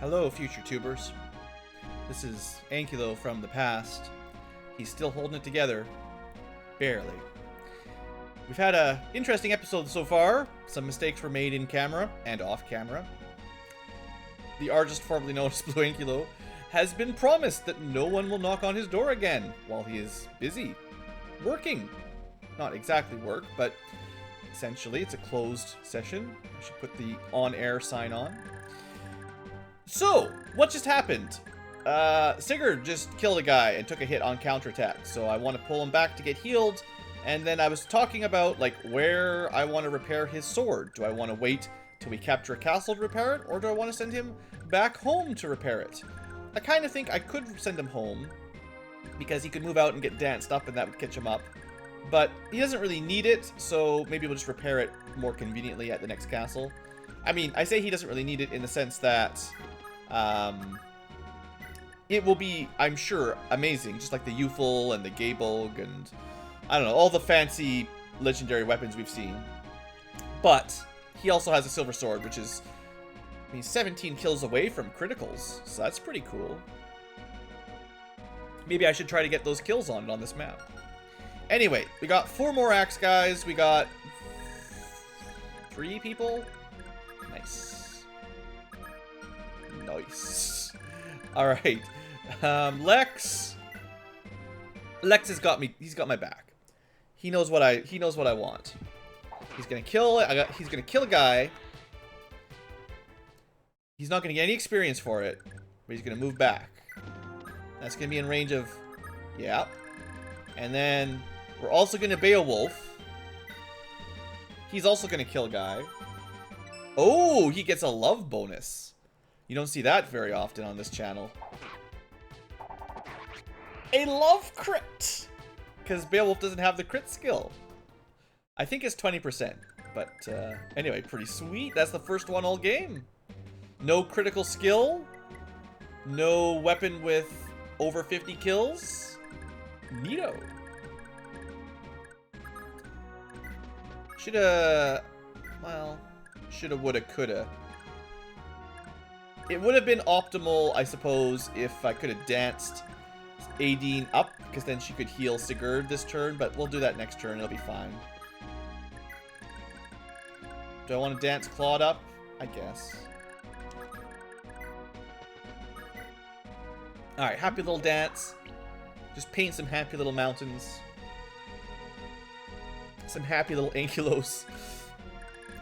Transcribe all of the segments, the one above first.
Hello, future tubers. This is Ankylo from the past. He's still holding it together. Barely. We've had an interesting episode so far. Some mistakes were made in camera and off camera. The artist formerly known as BlueAnkylo has been promised that no one will knock on his door again while he is busy working. Not exactly work, but essentially it's a closed session. I should put the on-air sign on. So, what just happened? Sigurd just killed a guy and took a hit on counterattack, so I want to pull him back to get healed. And then I was talking about, like, where I want to repair his sword. Do I want to wait till we capture a castle to repair it, or do I want to send him back home to repair it? I kind of think I could send him home, because he could move out and get danced up, and that would catch him up. But he doesn't really need it, so maybe we'll just repair it more conveniently at the next castle. I mean, I say he doesn't really need it in the sense that it will be, I'm sure, amazing, just like the Euphel and the Gabolg and, I don't know, all the fancy legendary weapons we've seen. But he also has a silver sword, which is, I mean, 17 kills away from criticals, so that's pretty cool. Maybe I should try to get those kills on this map. Anyway, we got 4 more axe guys. We got 3 people. Nice. Nice. All right. Lex has got me. He's got my back. He knows what I want. He's gonna kill. He's gonna kill a guy. He's not gonna get any experience for it, but he's gonna move back. That's gonna be in range of, yeah. And then we're also gonna Beowulf. He's also gonna kill a guy. Oh, he gets a love bonus. You don't see that very often on this channel. A love crit! Because Beowulf doesn't have the crit skill. I think it's 20%. But anyway, pretty sweet. That's the first one all game. No critical skill. No weapon with over 50 kills. Neato. Shoulda... Well... Shoulda, woulda, coulda. It would have been optimal, I suppose, if I could have danced Aideen up, because then she could heal Sigurd this turn, but we'll do that next turn, it'll be fine. Do I want to dance Claude up? I guess. Alright, happy little dance. Just paint some happy little mountains. Some happy little ankylos.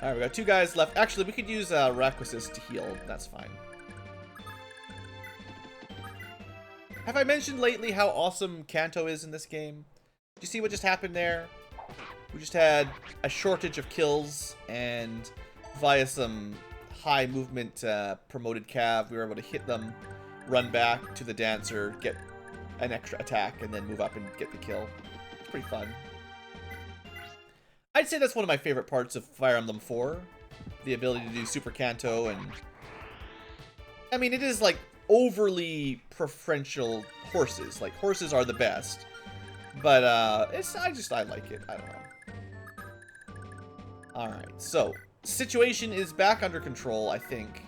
Alright, we got 2 guys left. Actually, we could use Raquasis to heal. That's fine. Have I mentioned lately how awesome Kanto is in this game? Do you see what just happened there? We just had a shortage of kills, and via some high movement promoted cav, we were able to hit them, run back to the dancer, get an extra attack, and then move up and get the kill. It's pretty fun. I'd say that's one of my favorite parts of Fire Emblem 4. The ability to do Super Kanto, and... I mean, it is, like, overly preferential horses. Like, horses are the best. But, I like it. I don't know. Alright, so, situation is back under control, I think.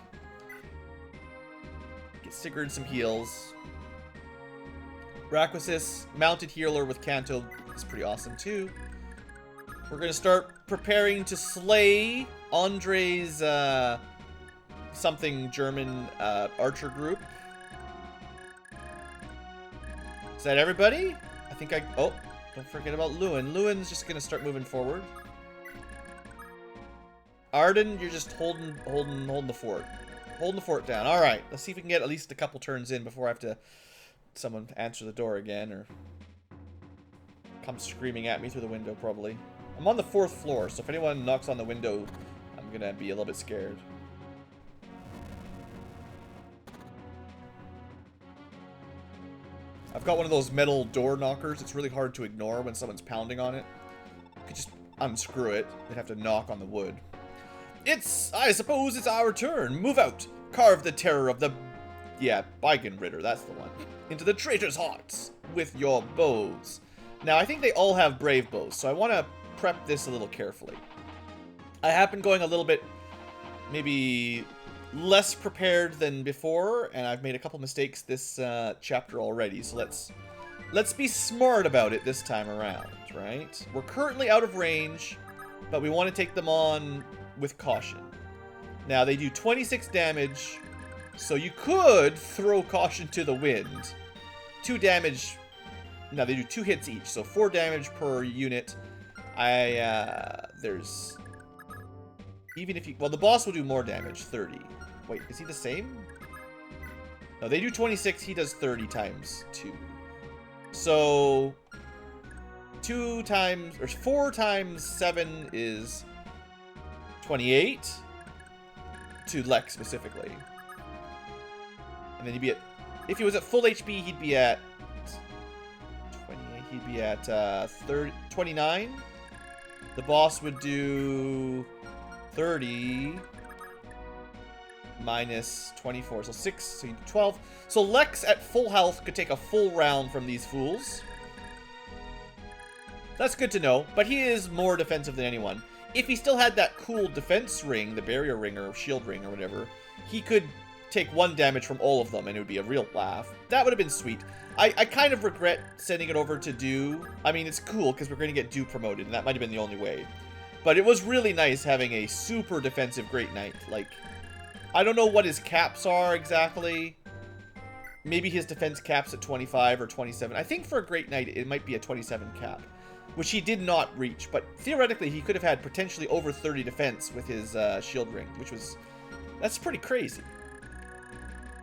Get Sigurd some heals. Raquasis, mounted healer with Kanto, is pretty awesome, too. We're gonna start preparing to slay Andre's, something German, archer group. Is that everybody? I think oh, don't forget about Lewin. Lewin's just gonna start moving forward. Arden, you're just holding the fort. Holding the fort down. Alright, let's see if we can get at least a couple turns in before I have to someone answer the door again, or come screaming at me through the window, probably. I'm on the 4th floor, so if anyone knocks on the window, I'm gonna be a little bit scared. I've got one of those metal door knockers. It's really hard to ignore when someone's pounding on it. You could just unscrew it. They'd have to knock on the wood. I suppose it's our turn. Move out. Carve the terror of the... Yeah, Beigen Ritter, that's the one. Into the traitors' hearts with your bows. Now, I think they all have brave bows, so I want to prep this a little carefully. I have been going a little bit, maybe less prepared than before, and I've made a couple mistakes this chapter already, so let's be smart about it this time around, right? We're currently out of range, but we want to take them on with caution. Now, they do 26 damage, so you could throw caution to the wind. 2 damage... Now, they do 2 hits each, so 4 damage per unit. There's... Even if you... Well, the boss will do more damage, 30. Wait, is he the same? No, they do 26, he does 30 times 2. So... 4 times 7 is 28 to Lex specifically. And then he'd be at... If he was at full HP, he'd be at... 28, he'd be at 29. The boss would do 30 minus 24, so 6, so 12. So Lex at full health could take a full round from these fools. That's good to know, but he is more defensive than anyone. If he still had that cool defense ring, the barrier ring or shield ring or whatever, he could take 1 damage from all of them and it would be a real laugh. That would have been sweet. I kind of regret sending it over to Do. I mean, it's cool because we're going to get Do promoted, and that might have been the only way. But it was really nice having a super defensive Great Knight. Like, I don't know what his caps are exactly. Maybe his defense caps at 25 or 27. I think for a Great Knight, it might be a 27 cap, which he did not reach. But theoretically, he could have had potentially over 30 defense with his shield ring, which was... That's pretty crazy.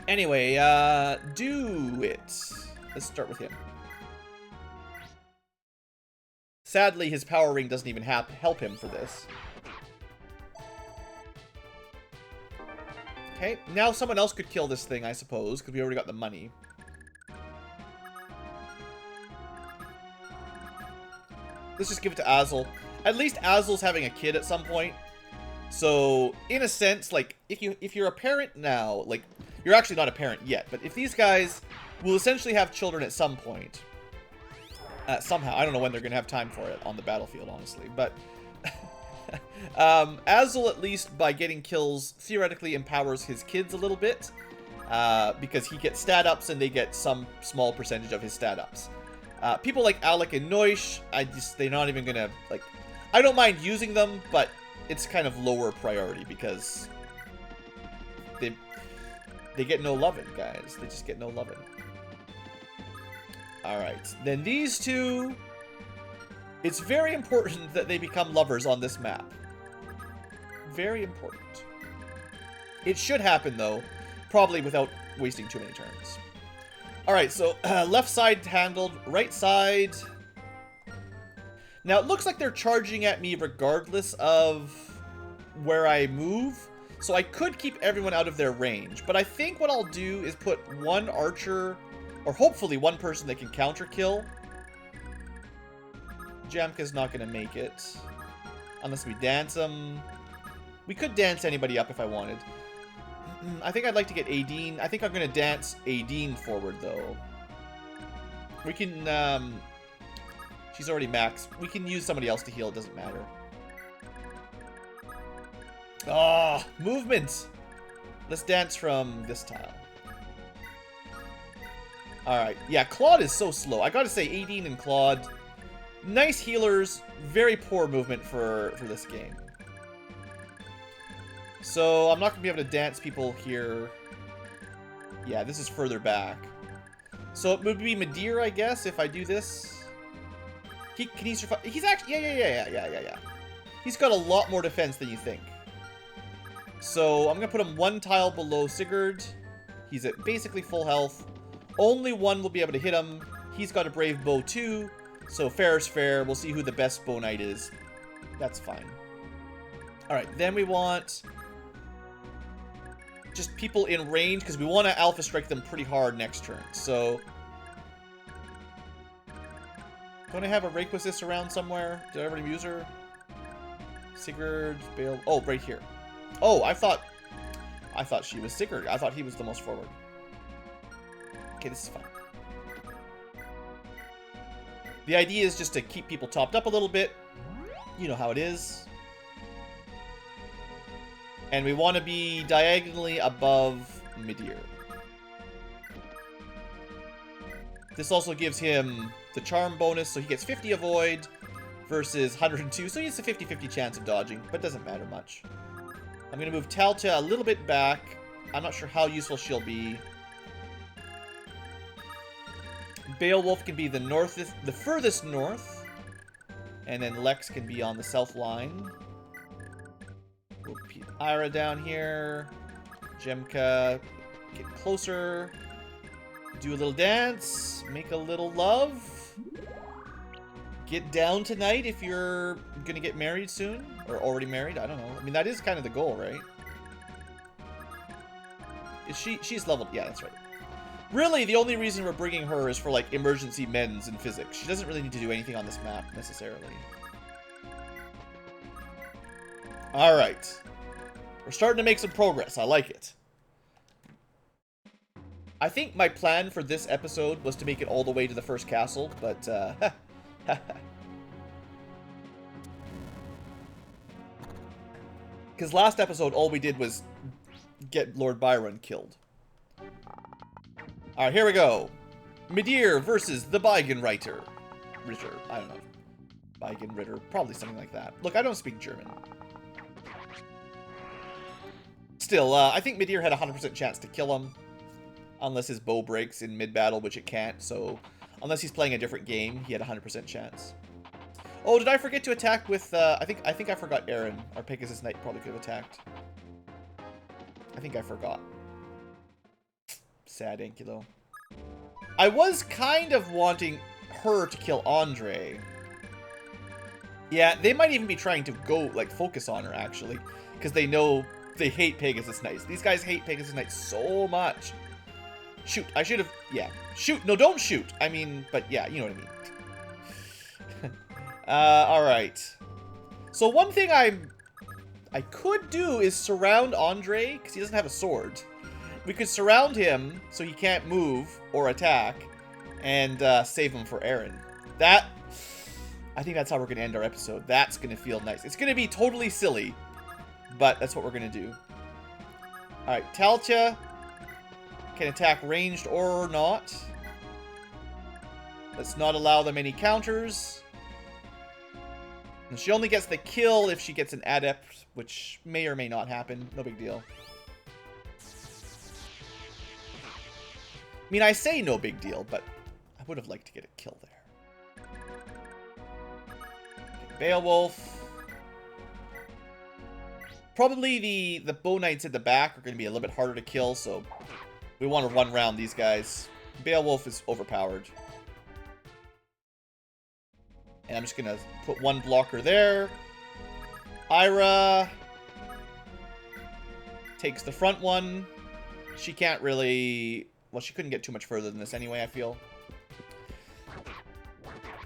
Anyway, do it. Let's start with him. Sadly, his power ring doesn't even help him for this. Okay, now someone else could kill this thing, I suppose, because we already got the money. Let's just give it to Azel. At least Azel's having a kid at some point. So, in a sense, like, if you're a parent now, like, you're actually not a parent yet, but if these guys will essentially have children at some point, somehow, I don't know when they're going to have time for it on the battlefield, honestly, but Azel, at least by getting kills, theoretically empowers his kids a little bit, because he gets stat ups and they get some small percentage of his stat ups. People like Alec and Noish, they're not even going to, like, I don't mind using them, but it's kind of lower priority because they get no loving, guys. They just get no loving. Alright, then these two, it's very important that they become lovers on this map. Very important. It should happen, though, probably without wasting too many turns. Alright, so left side handled, right side... Now, it looks like they're charging at me regardless of where I move, so I could keep everyone out of their range. But I think what I'll do is put 1 archer, or hopefully 1 person that can counter kill. Jamka's not going to make it, unless we dance him. We could dance anybody up if I wanted. I think I'd like to get Aideen. I think I'm going to dance Aideen forward, though. We can... She's already maxed. We can use somebody else to heal. It doesn't matter. Ah, movement! Let's dance from this tile. Alright. Yeah, Claude is so slow. I gotta say, Aideen and Claude, nice healers, very poor movement for this game. So, I'm not gonna be able to dance people here. Yeah, this is further back. So, it would be Madeir, I guess, if I do this. Can he survive? He's actually... Yeah. He's got a lot more defense than you think. So, I'm going to put him 1 tile below Sigurd. He's at basically full health. Only 1 will be able to hit him. He's got a Brave Bow too. So, fair is fair. We'll see who the best Bow Knight is. That's fine. Alright, then we want... just people in range, because we want to Alpha Strike them pretty hard next turn. So... Don't I have a Rayquasis around somewhere? Did I already use her? Sigurd, Bale... Oh, right here. Oh, I thought she was Sigurd. I thought he was the most forward. Okay, this is fine. The idea is just to keep people topped up a little bit. You know how it is. And we want to be diagonally above Midir. This also gives him the charm bonus, so he gets 50 avoid versus 102. So he has a 50-50 chance of dodging, but doesn't matter much. I'm going to move Talta a little bit back. I'm not sure how useful she'll be. Beowulf can be the furthest north. And then Lex can be on the south line. We'll keep Ira down here. Jemka, get closer. Do a little dance. Make a little love. Get down tonight if you're gonna get married soon. Or already married. I don't know. I mean, that is kind of the goal, right? Is she's leveled. Yeah, that's right. Really, the only reason we're bringing her is for, like, emergency mends in physics. She doesn't really need to do anything on this map, necessarily. Alright. We're starting to make some progress. I like it. I think my plan for this episode was to make it all the way to the first castle, but, because last episode, all we did was get Lord Byron killed. Alright, here we go. Midir versus the Ritter. I don't know. Ritter. Probably something like that. Look, I don't speak German. Still, I think Midir had a 100% chance to kill him. Unless his bow breaks in mid-battle, which it can't. So, unless he's playing a different game, he had a 100% chance. Oh, did I forget to attack with, I think I forgot Aaron. Our Pegasus Knight probably could have attacked. I think I forgot. Sad Ankylo. I was kind of wanting her to kill Andre. Yeah, they might even be trying to go, like, focus on her, actually. Because they know they hate Pegasus Knights. These guys hate Pegasus Knights so much. Shoot, I should have... Yeah. Shoot. No, don't shoot. I mean, but yeah, you know what I mean. Alright. So one thing I could do is surround Andre, because he doesn't have a sword. We could surround him so he can't move or attack, and save him for Aaron. That... I think that's how we're going to end our episode. That's going to feel nice. It's going to be totally silly, but that's what we're going to do. Alright, Taltia can attack ranged or not. Let's not allow them any counters. And she only gets the kill if she gets an adept, which may or may not happen. No big deal. I mean, I say no big deal, but I would have liked to get a kill there. Beowulf. Probably the bow knights at the back are going to be a little bit harder to kill, so we want to run around these guys. Beowulf is overpowered. And I'm just going to put one blocker there. Ira takes the front one. She can't really... Well, she couldn't get too much further than this anyway, I feel.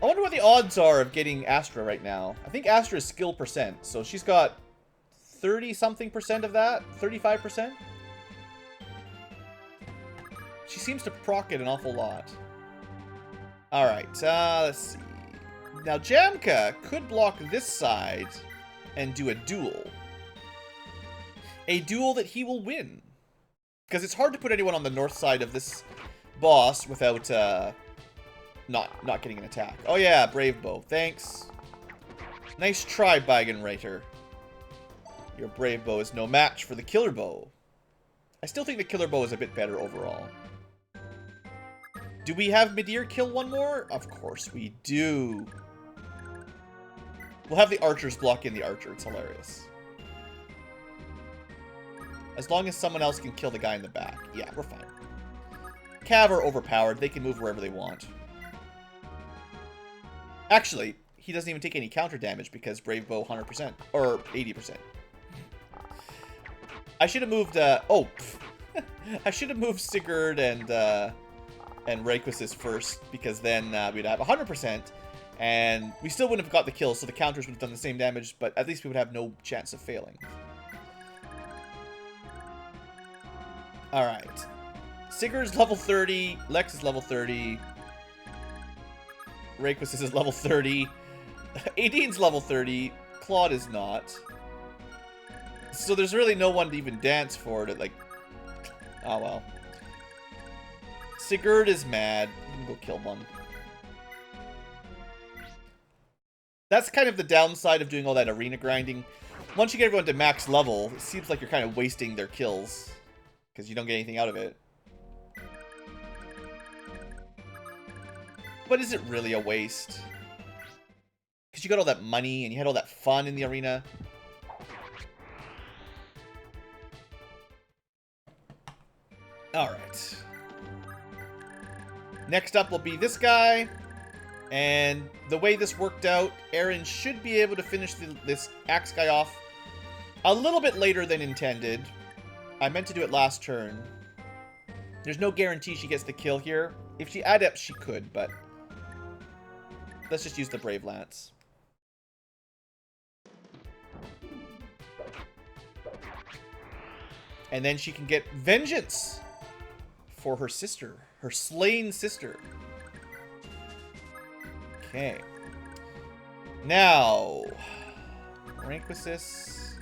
I wonder what the odds are of getting Astra right now. I think Astra's skill percent, so she's got 30-something% of that? 35%? She seems to proc it an awful lot. Alright, let's see. Now, Jamka could block this side and do a duel. A duel that he will win. Because it's hard to put anyone on the north side of this boss without not getting an attack. Oh yeah, Brave Bow. Thanks. Nice try, Writer. Your Brave Bow is no match for the Killer Bow. I still think the Killer Bow is a bit better overall. Do we have Midir kill one more? Of course we do. We'll have the archers block in the archer. It's hilarious. As long as someone else can kill the guy in the back. Yeah, we're fine. Cav are overpowered. They can move wherever they want. Actually, he doesn't even take any counter damage because Brave Bow 100%. Or 80%. I should have moved... I should have moved Sigurd and Rayquasis first, because then we'd have 100%, and we still wouldn't have got the kill, so the counters would have done the same damage, but at least we would have no chance of failing. Alright. Sigurd's level 30, Lex is level 30, Rayquasis is level 30, Aideen's level 30, Claude is not. So there's really no one to even dance for it. Like, oh well. Sigurd is mad. I'm gonna go kill one. That's kind of the downside of doing all that arena grinding. Once you get everyone to max level, it seems like you're kind of wasting their kills. Because you don't get anything out of it. But is it really a waste? Because you got all that money and you had all that fun in the arena. Alright. Next up will be this guy. And the way this worked out, Aaron should be able to finish this axe guy off a little bit later than intended. I meant to do it last turn. There's no guarantee she gets the kill here. If she adepts, she could, but let's just use the Brave Lance. And then she can get vengeance for her sister, her slain sister. Okay. Now, rank with this.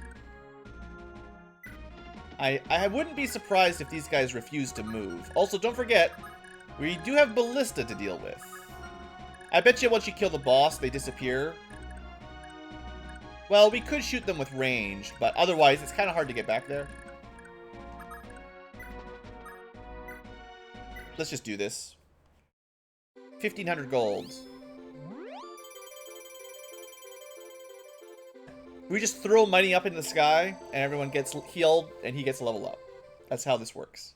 I wouldn't be surprised if these guys refuse to move. Also, don't forget, we do have Ballista to deal with. I bet you once you kill the boss, they disappear. Well, we could shoot them with range, but otherwise, it's kind of hard to get back there. Let's just do this. 1,500 gold. We just throw money up in the sky, and everyone gets healed, and he gets a level up. That's how this works.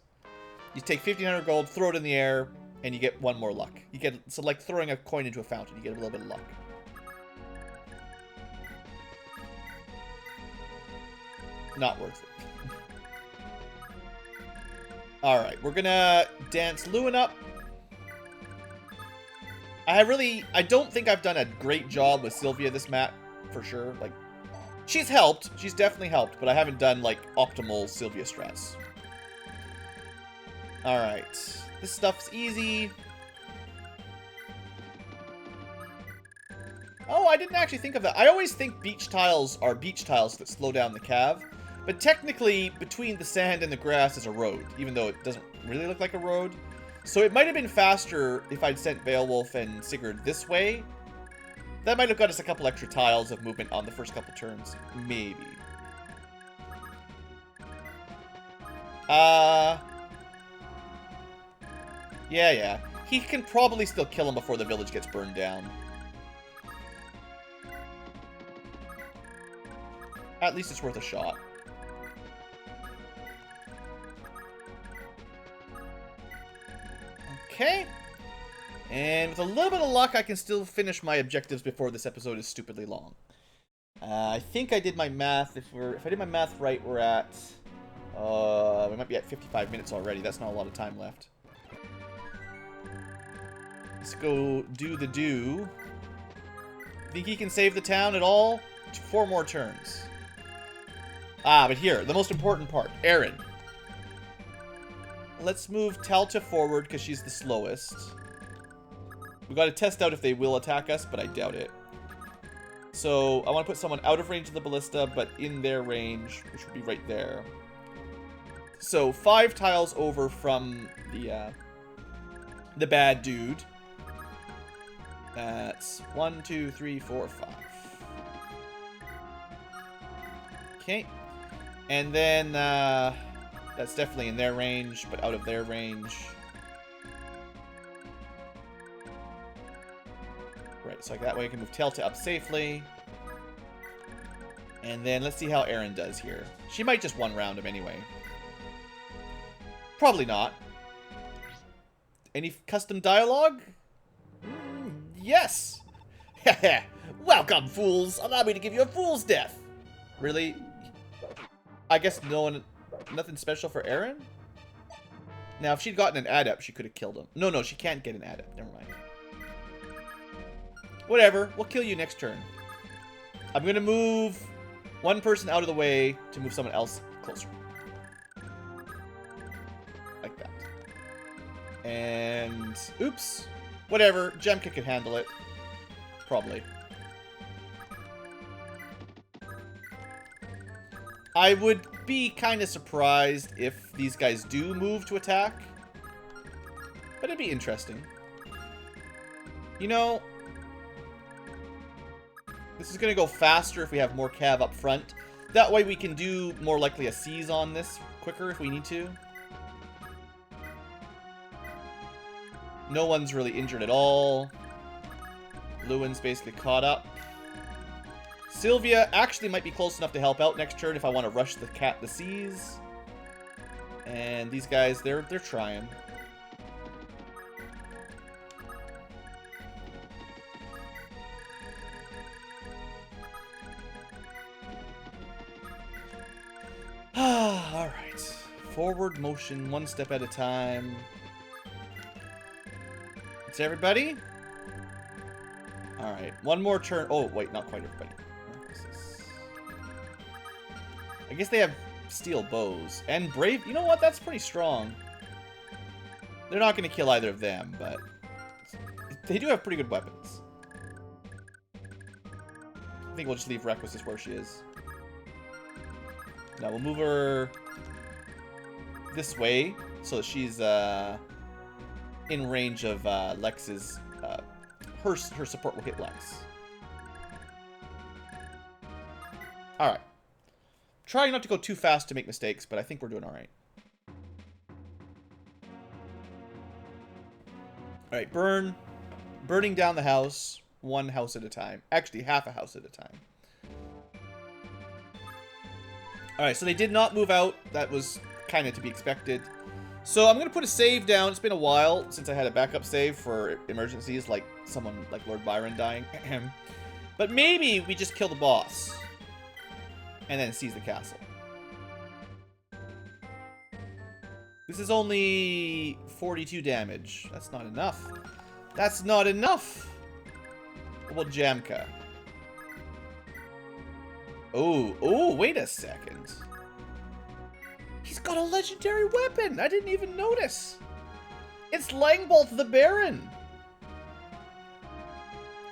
You take 1,500 gold, throw it in the air, and you get 1 more luck. You get, so like throwing a coin into a fountain, you get a little bit of luck. Not worth it. Alright, we're gonna dance Lewin up. I don't think I've done a great job with Sylvia this map, for sure. Like, she's helped. She's definitely helped, but I haven't done, like, optimal Sylvia strats. Alright. This stuff's easy. Oh, I didn't actually think of that. I always think beach tiles are beach tiles that slow down the cav. But technically, between the sand and the grass is a road, even though it doesn't really look like a road. So it might have been faster if I'd sent Beowulf and Sigurd this way. That might have got us a couple extra tiles of movement on the first couple turns. Maybe. Yeah. He can probably still kill him before the village gets burned down. At least it's worth a shot. Okay. And with a little bit of luck, I can still finish my objectives before this episode is stupidly long. I think I did my math. If I did my math right, we're at... we might be at 55 minutes already. That's not a lot of time left. Let's go do the do. Think he can save the town at all? 4 more turns. But here, the most important part. Aaron. Let's move Talta forward because she's the slowest. We got to test out if they will attack us, but I doubt it. So I want to put someone out of range of the ballista, but in their range, which would be right there. So 5 tiles over from the bad dude. That's 1, 2, 3, 4, 5. Okay. And then that's definitely in their range, but out of their range. Right, so like that way I can move Telta up safely. And then let's see how Erin does here. She might just one-round him anyway. Probably not. Any custom dialogue? Yes! Welcome, fools! Allow me to give you a fool's death! Really? I guess nothing special for Erin? Now, if she'd gotten an adept, she could have killed him. No, she can't get an adept. Never mind. Whatever. We'll kill you next turn. I'm going to move one person out of the way to move someone else closer. Like that. And... oops. Whatever. Jemka can handle it. Probably. I would be kind of surprised if these guys do move to attack. But it'd be interesting. You know, this is going to go faster if we have more cav up front. That way we can do more likely a seize on this quicker if we need to. No one's really injured at all. Lewin's basically caught up. Sylvia actually might be close enough to help out next turn if I want to rush the seize. And these guys, they're trying. Alright. Forward motion, one step at a time. It's everybody? Alright, one more turn. Oh, wait, not quite everybody. I guess they have steel bows. And brave. You know what? That's pretty strong. They're not going to kill either of them, but they do have pretty good weapons. I think we'll just leave Reckless where she is. Now we'll move her this way so that she's in range of Lex's. Her support will hit Lex. Alright. Trying not to go too fast to make mistakes, but I think we're doing alright. Alright, burning down the house, one house at a time. Actually, half a house at a time. Alright, so they did not move out. That was kind of to be expected. So I'm going to put a save down. It's been a while since I had a backup save for emergencies, like someone like Lord Byron dying. But maybe we just kill the boss. And then seize the castle. This is only 42 damage. That's not enough. That's not enough! What about Jamka? Oh, wait a second. He's got a legendary weapon! I didn't even notice! It's Langbolt the Baron!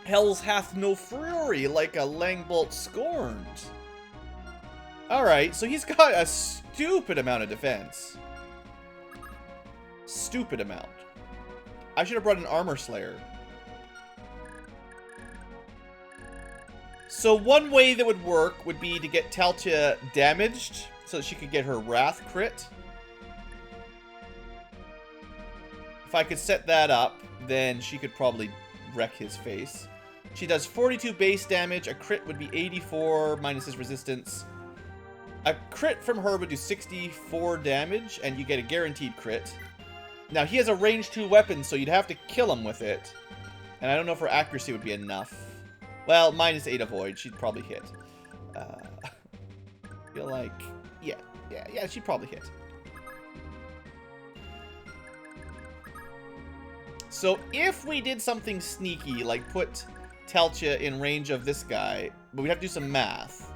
Hells hath no fury like a Langbolt scorned. Alright, so he's got a stupid amount of defense. Stupid amount. I should have brought an Armor Slayer. So one way that would work would be to get Taltia damaged so that she could get her Wrath crit. If I could set that up, then she could probably wreck his face. She does 42 base damage. A crit would be 84 minus his resistance. A crit from her would do 64 damage, and you get a guaranteed crit. Now, he has a range 2 weapon, so you'd have to kill him with it. And I don't know if her accuracy would be enough. Well, minus 8 avoid. She'd probably hit. I feel like... Yeah, she'd probably hit. So, if we did something sneaky, like put Taltia in range of this guy, but we'd have to do some math.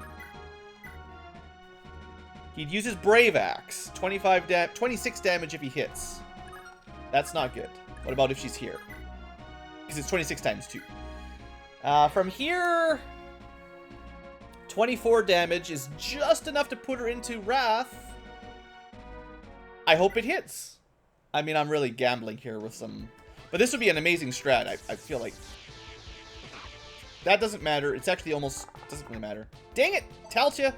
He'd use his Brave Axe. 26 damage if he hits. That's not good. What about if she's here? Because it's 26 times 2. From here, 24 damage is just enough to put her into Wrath. I hope it hits. I mean, I'm really gambling here with some... But this would be an amazing strat. I feel like... That doesn't matter. It's actually almost... doesn't really matter. Dang it! Taltia!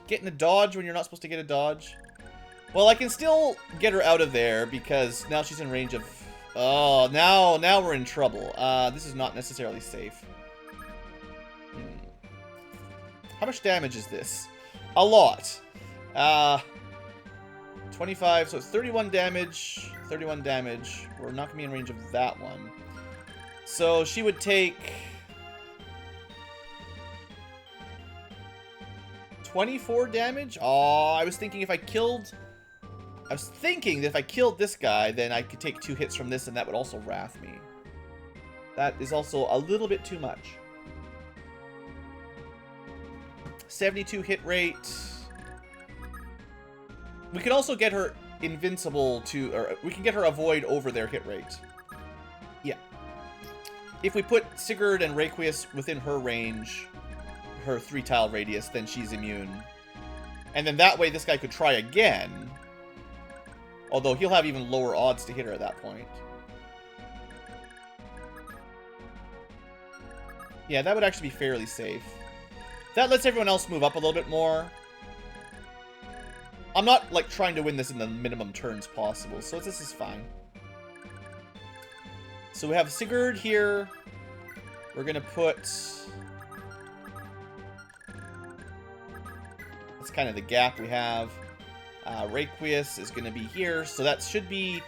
Getting a dodge when you're not supposed to get a dodge. Well, I can still get her out of there because now she's in range of... Oh, now we're in trouble. This is not necessarily safe. How much damage is this? A lot. 25, so it's 31 damage. 31 damage. We're not going to be in range of that one. So she would take... 24 damage? Oh, I was thinking that if I killed this guy, then I could take 2 hits from this and that would also wrath me. That is also a little bit too much. 72 hit rate. We could also get her invincible to, or we can get her avoid over their hit rate. Yeah. If we put Sigurd and Requius within her range, her 3-tile radius, then she's immune. And then that way this guy could try again. Although he'll have even lower odds to hit her at that point. Yeah, that would actually be fairly safe. That lets everyone else move up a little bit more. I'm not, like, trying to win this in the minimum turns possible, so this is fine. So we have Sigurd here. We're gonna put... That's kind of the gap we have. Requius is gonna be here, so that should be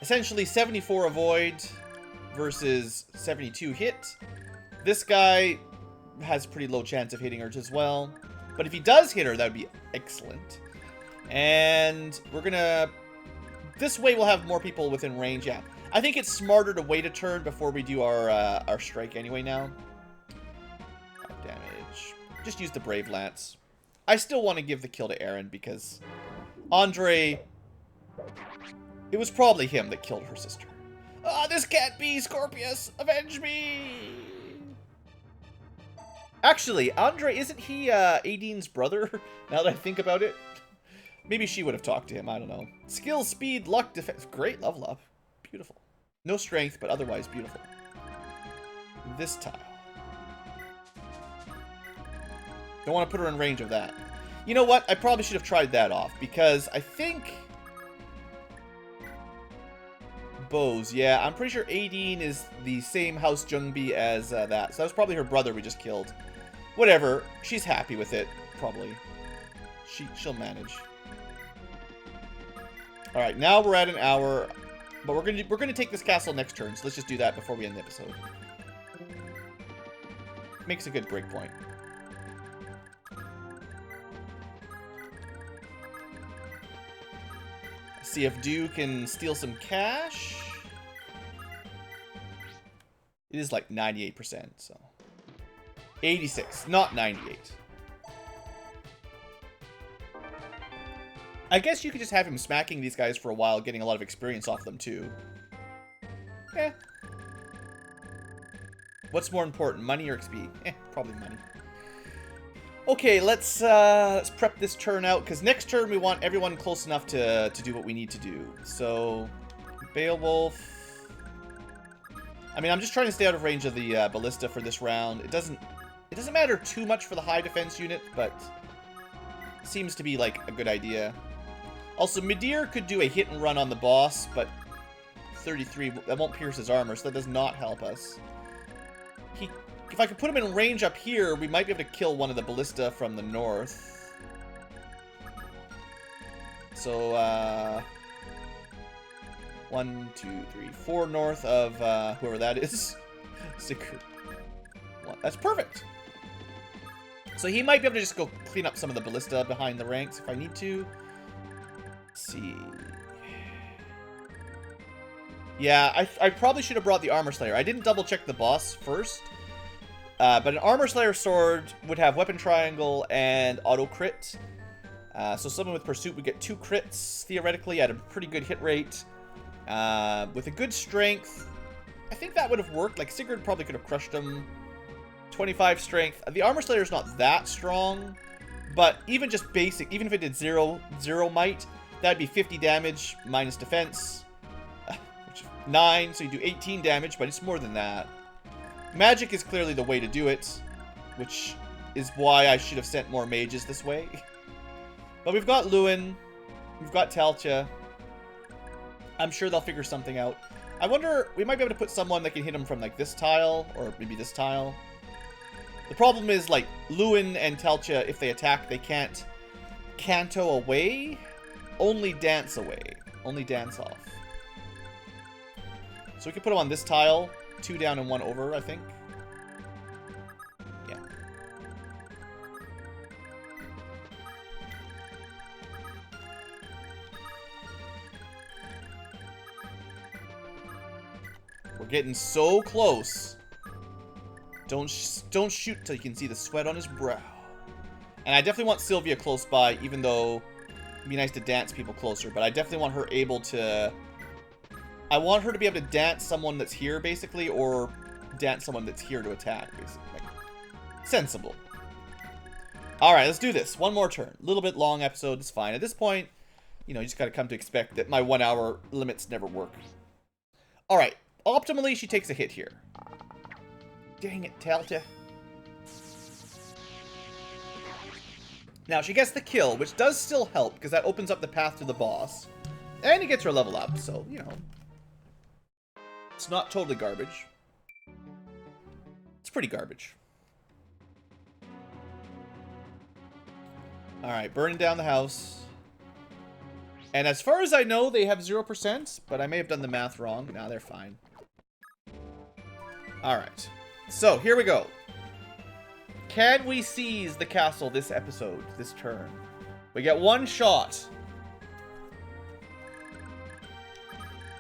essentially 74 avoid versus 72 hit. This guy has pretty low chance of hitting her as well. But if he does hit her, that would be excellent. And we're gonna... This way we'll have more people within range, yeah. I think it's smarter to wait a turn before we do our strike anyway now. Damage. Just use the Brave Lance. I still want to give the kill to Aaron because Andre... It was probably him that killed her sister. Ah, this can't be, Scorpius! Avenge me! Actually, Andre, isn't he Aideen's brother, now that I think about it? Maybe she would have talked to him, I don't know. Skill, speed, luck, defense. Great level up. Beautiful. No strength, but otherwise beautiful. This tile. Don't want to put her in range of that. You know what? I probably should have tried that off, because I think... Bows, yeah. I'm pretty sure Aideen is the same House Jungbi as that. So that was probably her brother we just killed. Whatever. She's happy with it, probably. She'll manage. All right, now we're at an hour, but we're gonna take this castle next turn. So let's just do that before we end the episode. Makes a good break point. See if Dew can steal some cash. It is like 98%, so 86, not 98. I guess you could just have him smacking these guys for a while, getting a lot of experience off them too. Eh. What's more important, money or XP? Eh, probably money. Okay, let's prep this turn out, because next turn we want everyone close enough to do what we need to do. So, Beowulf. I mean, I'm just trying to stay out of range of the ballista for this round. It doesn't matter too much for the high defense unit, but seems to be like a good idea. Also, Midir could do a hit and run on the boss, but 33, that won't pierce his armor, so that does not help us. If I could put him in range up here, we might be able to kill one of the ballista from the north. So, 1, 2, 3, 4 north of whoever that is. Sigurd. That's perfect. So he might be able to just go clean up some of the ballista behind the ranks if I need to. Let's see. Yeah, I probably should have brought the Armor Slayer. I didn't double check the boss first. But an Armor Slayer sword would have Weapon Triangle and Auto Crit. So someone with Pursuit would get 2 crits, theoretically, at a pretty good hit rate. With a good strength, I think that would have worked. Like, Sigurd probably could have crushed him. 25 strength. The Armor Slayer is not that strong. But even just basic, even if it did 0 might, that'd be 50 damage minus defense. Which is 9, so you do 18 damage, but it's more than that. Magic is clearly the way to do it, which is why I should have sent more mages this way. But we've got Lewin, we've got Talcha. I'm sure they'll figure something out. I wonder, we might be able to put someone that can hit him from like this tile, or maybe this tile. The problem is, like, Lewin and Talcha, if they attack, they can't canto away, only dance away, only dance off. So we can put him on this tile. 2 down and 1 over, I think. Yeah. We're getting so close. Don't shoot till you can see the sweat on his brow. And I definitely want Sylvia close by, even though it'd be nice to dance people closer. But I definitely want her able to... I want her to be able to dance someone that's here, basically, or dance someone that's here to attack, basically. Like, sensible. Alright, let's do this. One more turn. A little bit long episode is fine. At this point, you know, you just gotta come to expect that my 1 hour limits never work. Alright. Optimally, she takes a hit here. Dang it, Talta. Now, she gets the kill, which does still help, because that opens up the path to the boss. And it gets her level up, so, you know. It's not totally garbage. It's pretty garbage. Alright, burning down the house. And as far as I know, they have 0%, but I may have done the math wrong. No, they're fine. Alright. So, here we go. Can we seize the castle this episode, this turn? We get one shot.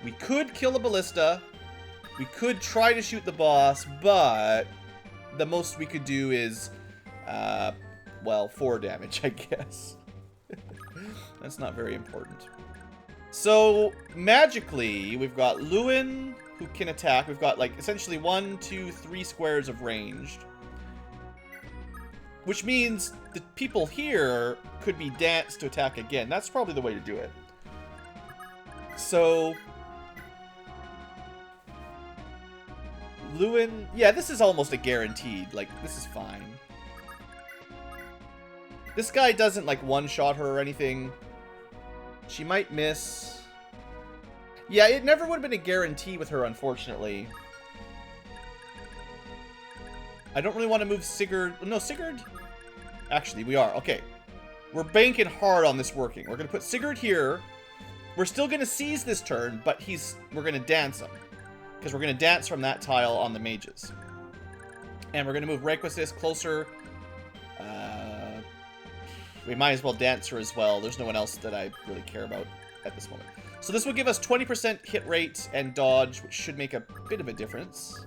We could kill a ballista. We could try to shoot the boss, but the most we could do is, well, 4 damage, I guess. That's not very important. So, magically, we've got Lewin, who can attack. We've got, like, essentially 1, 2, 3 squares of ranged. Which means the people here could be danced to attack again. That's probably the way to do it. So, Lewin, yeah, this is almost a guaranteed. Like, this is fine. This guy doesn't, like, one-shot her or anything. She might miss. Yeah, it never would have been a guarantee with her, unfortunately. I don't really want to move Sigurd. No, Sigurd? Actually, we are. Okay. We're banking hard on this working. We're going to put Sigurd here. We're still going to seize this turn, but we're going to dance him. Because we're going to dance from that tile on the mages. And we're going to move Requisite closer. We might as well dance her as well. There's no one else that I really care about at this moment. So this will give us 20% hit rate and dodge, which should make a bit of a difference.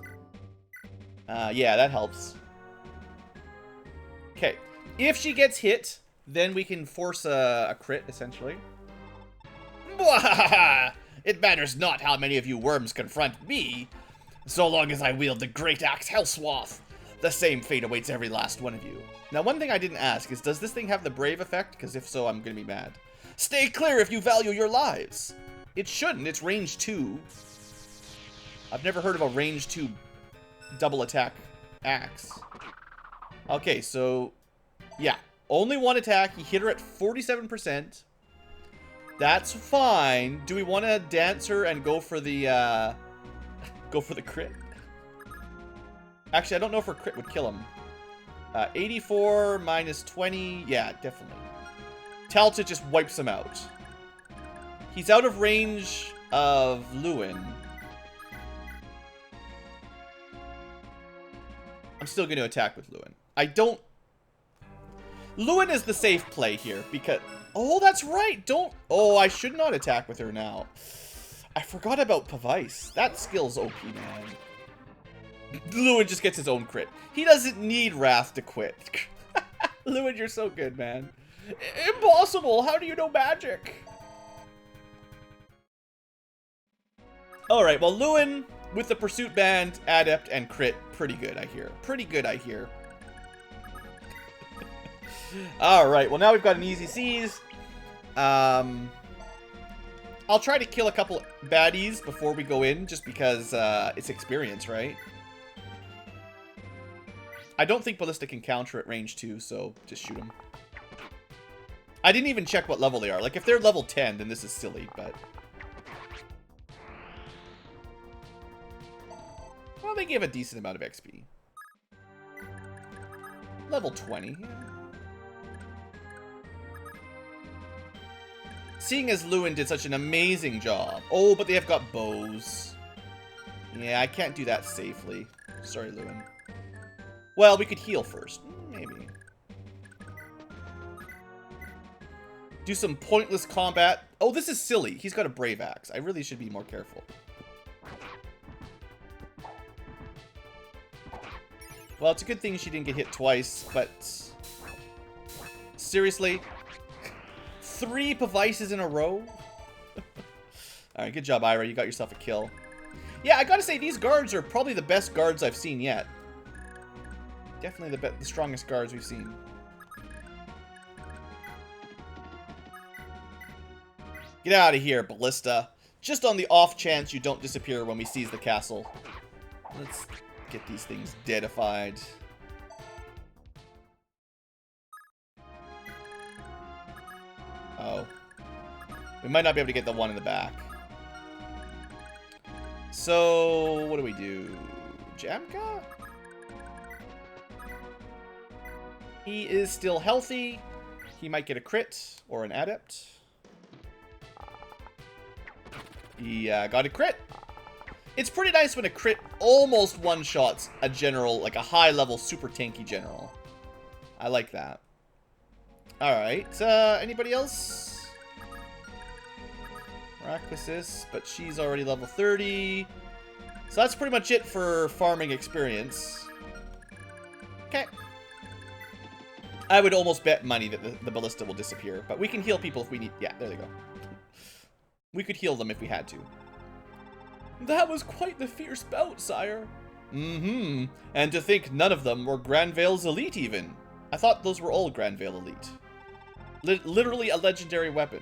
Yeah, that helps. Okay. If she gets hit, then we can force a crit, essentially. It matters not how many of you worms confront me, so long as I wield the great axe Hellswath. The same fate awaits every last one of you. Now, one thing I didn't ask is, does this thing have the brave effect? Because if so, I'm going to be mad. Stay clear if you value your lives. It shouldn't. It's range 2. I've never heard of a range 2 double attack axe. Okay, so, yeah. Only one attack. He hit her at 47%. That's fine. Do we want to dance her and go for the crit? Actually, I don't know if her crit would kill him. 84 minus 20. Yeah, definitely. Talta just wipes him out. He's out of range of Lewin. I'm still going to attack with Lewin. I don't... Lewin is the safe play here because... Oh, that's right. Don't... Oh, I should not attack with her now. I forgot about Pavice. That skill's OP, man. Lewin just gets his own crit. He doesn't need Wrath to quit. Lewin, you're so good, man. Impossible! How do you know magic? Alright, well, Lewin, with the Pursuit Band, Adept, and Crit, pretty good, I hear. Pretty good, I hear. Alright, well, now we've got an easy seize. I'll try to kill a couple baddies before we go in, just because it's experience, right? I don't think Ballista can counter at range 2, so just shoot them. I didn't even check what level they are. Like, if they're level 10, then this is silly, but... Well, they give a decent amount of XP. Level 20. Yeah. Seeing as Lewin did such an amazing job. Oh, but they have got bows. Yeah, I can't do that safely. Sorry, Lewin. Well, we could heal first. Maybe. Do some pointless combat. Oh, this is silly. He's got a Brave Axe. I really should be more careful. Well, it's a good thing she didn't get hit twice, but... Seriously? 3 Pavices in a row? Alright, good job, Ira. You got yourself a kill. Yeah, I gotta say, these guards are probably the best guards I've seen yet. Definitely the strongest guards we've seen. Get out of here, Ballista. Just on the off chance you don't disappear when we seize the castle. Let's get these things deadified. Oh. We might not be able to get the one in the back. So, what do we do? Jamka? He is still healthy. He might get a crit or an adept. He got a crit. It's pretty nice when a crit almost one-shots a general, like a high-level super tanky general. I like that. Alright, anybody else? Miraculousness, but she's already level 30. So that's pretty much it for farming experience. Okay. I would almost bet money that the ballista will disappear, but we can heal people if we need. Yeah, there they go. We could heal them if we had to. That was quite the fierce bout, sire. Mm-hmm. And to think none of them were Granvale's elite even. I thought those were all Granvale elite. Literally a legendary weapon.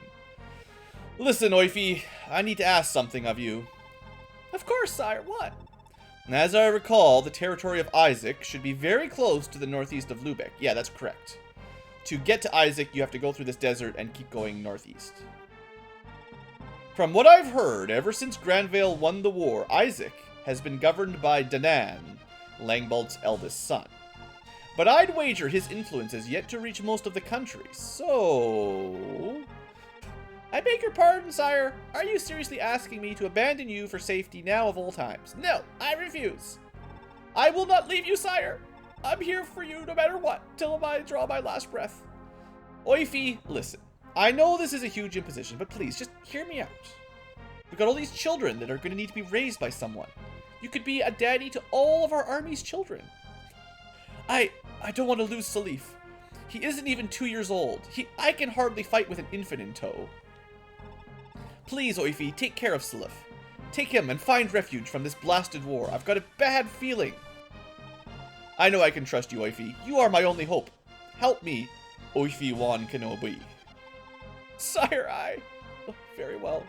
Listen, Oifi, I need to ask something of you. Of course, sire. What? As I recall, the territory of Isaac should be very close to the northeast of Lubeck. Yeah, that's correct. To get to Isaac, you have to go through this desert and keep going northeast. From what I've heard, ever since Granvale won the war, Isaac has been governed by Danan, Langbolt's eldest son. But I'd wager his influence has yet to reach most of the country, so... I beg your pardon, sire. Are you seriously asking me to abandon you for safety now of all times? No, I refuse. I will not leave you, sire. I'm here for you no matter what, till I draw my last breath. Oifi, listen. I know this is a huge imposition, but please, just hear me out. We've got all these children that are going to need to be raised by someone. You could be a daddy to all of our army's children. I don't want to lose Salif. He isn't even 2 years old. I can hardly fight with an infant in tow. Please, Oifi, take care of Salif. Take him and find refuge from this blasted war. I've got a bad feeling. I know I can trust you, Oifi. You are my only hope. Help me, Oifi Wan Kenobi. Sire, oh, very well.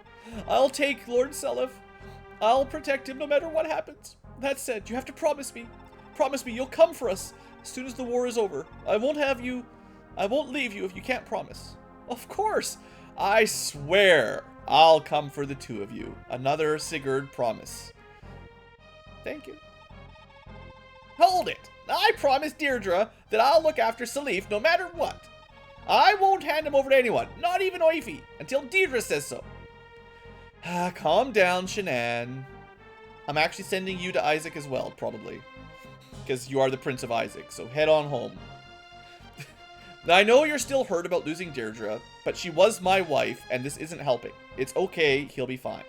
I'll take Lord Salif. I'll protect him no matter what happens. That said, you have to promise me. Promise me you'll come for us as soon as the war is over. I won't leave you if you can't promise. Of course. I swear I'll come for the two of you. Another Sigurd promise. Thank you. Hold it. I promised Deirdre that I'll look after Salif no matter what. I won't hand him over to anyone, not even Oifi, until Deirdre says so. Calm down, Shanann. I'm actually sending you to Isaac as well, probably. Because you are the Prince of Isaac, so head on home. Now, I know you're still hurt about losing Deirdre, but she was my wife, and this isn't helping. It's okay, he'll be fine.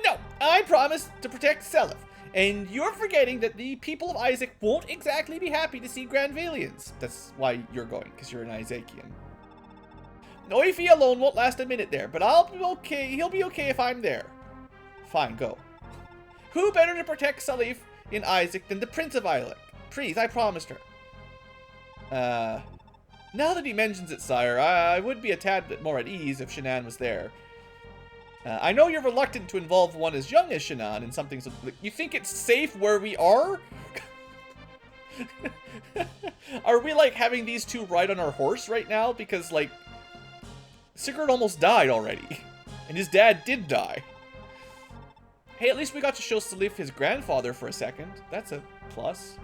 No, I promise to protect Salif, and you're forgetting that the people of Isaac won't exactly be happy to see Granvalians. That's why you're going, because you're an Isaacian. Oifi alone won't last a minute there, but I'll be okay. He'll be okay if I'm there. Fine, go. Who better to protect Salif in Isaac than the Prince of Isaac? Please, I promised her. Now that he mentions it, sire, I would be a tad bit more at ease if Shanann was there. I know you're reluctant to involve one as young as Shanann in something so... You think it's safe where we are? Are we, like, having these two ride on our horse right now? Because, like, Sigurd almost died already. And his dad did die. Hey, at least we got to show Salif his grandfather for a second. That's a plus.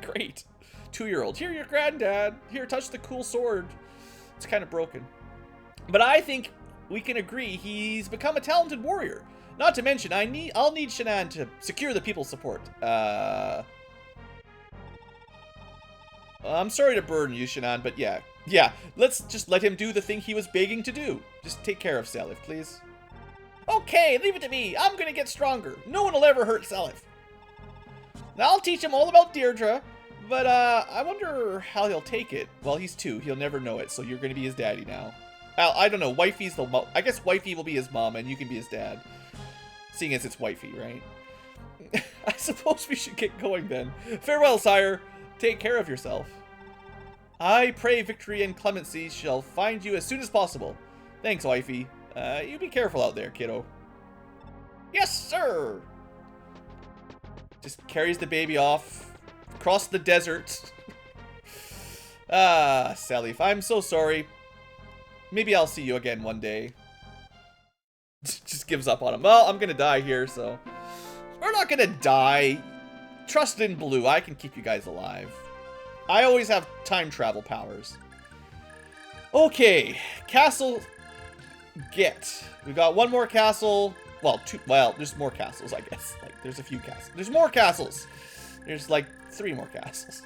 Great. 2-year-old. Here, your granddad. Here, touch the cool sword. It's kind of broken. But I think we can agree he's become a talented warrior. Not to mention, I'll need Shanann to secure the people's support. I'm sorry to burden you, Shanann, but yeah. Yeah, let's just let him do the thing he was begging to do. Just take care of Salif, please. Okay, leave it to me. I'm gonna get stronger. No one will ever hurt Salif. Now I'll teach him all about Deirdre, but I wonder how he'll take it. Well, he's 2. He'll never know it, so you're gonna be his daddy now. I don't know. Wifey's the mom. I guess Wifey will be his mom, and you can be his dad. Seeing as it's Wifey, right? I suppose we should get going then. Farewell, sire. Take care of yourself. I pray victory and clemency shall find you as soon as possible. Thanks, Wifey. You be careful out there, kiddo. Yes, sir! Just carries the baby off across the desert. Ah, Salif, I'm so sorry. Maybe I'll see you again one day. Just gives up on him. Well, I'm gonna die here, so... We're not gonna die. Trust in Blue. I can keep you guys alive. I always have time travel powers. Okay. Castle... Get. We got one more castle. Well, two... Well, there's more castles, I guess. Like, there's a few castles. There's more castles. There's, like, 3 more castles.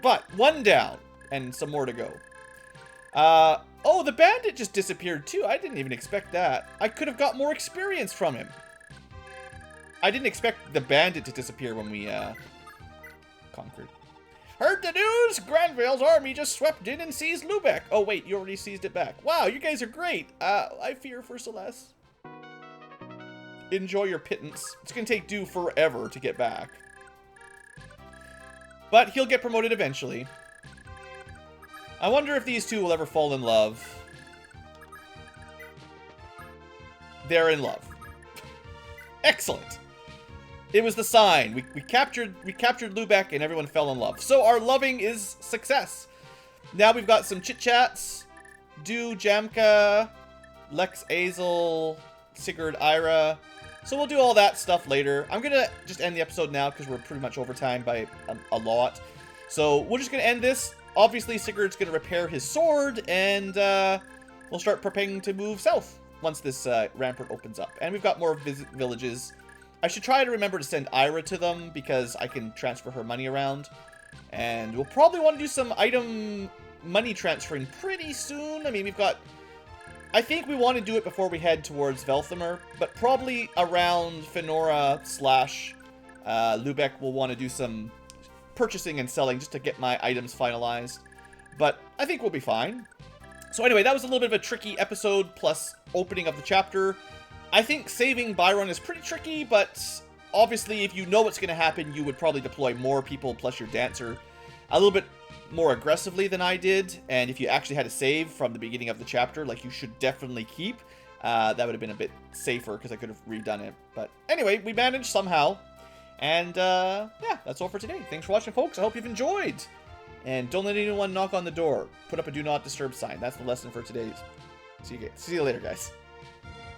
But, one down. And some more to go. Oh, the bandit just disappeared too. I didn't even expect that. I could have got more experience from him. I didn't expect the bandit to disappear when we, conquered. Heard the news? Granville's army just swept in and seized Lubeck. Oh, wait, you already seized it back. Wow, you guys are great. I fear for Celeste. Enjoy your pittance. It's gonna take Dew forever to get back. But he'll get promoted eventually. I wonder if these two will ever fall in love. They're in love. Excellent. It was the sign. We captured Lubeck and everyone fell in love. So our loving is success. Now we've got some chit-chats. Dew, Jamka, Lex Azel, Sigurd, Ira. So we'll do all that stuff later. I'm going to just end the episode now because we're pretty much over time by a lot. So we're just going to end this. Obviously, Sigurd's going to repair his sword, and we'll start preparing to move south once this rampart opens up. And we've got more villages. I should try to remember to send Ira to them, because I can transfer her money around. And we'll probably want to do some item money transferring pretty soon. I mean, we've got... I think we want to do it before we head towards Velthamer, but probably around Fenora / Lubeck we'll want to do some... purchasing and selling just to get my items finalized. But I think we'll be fine. So anyway, that was a little bit of a tricky episode plus opening of the chapter. I think saving Byron is pretty tricky, but obviously if you know what's going to happen, you would probably deploy more people plus your dancer a little bit more aggressively than I did. And if you actually had to save from the beginning of the chapter, like you should definitely keep, that would have been a bit safer because I could have redone it. But anyway, we managed somehow. And, yeah, that's all for today. Thanks for watching, folks. I hope you've enjoyed. And don't let anyone knock on the door. Put up a do not disturb sign. That's the lesson for today. See you later, guys.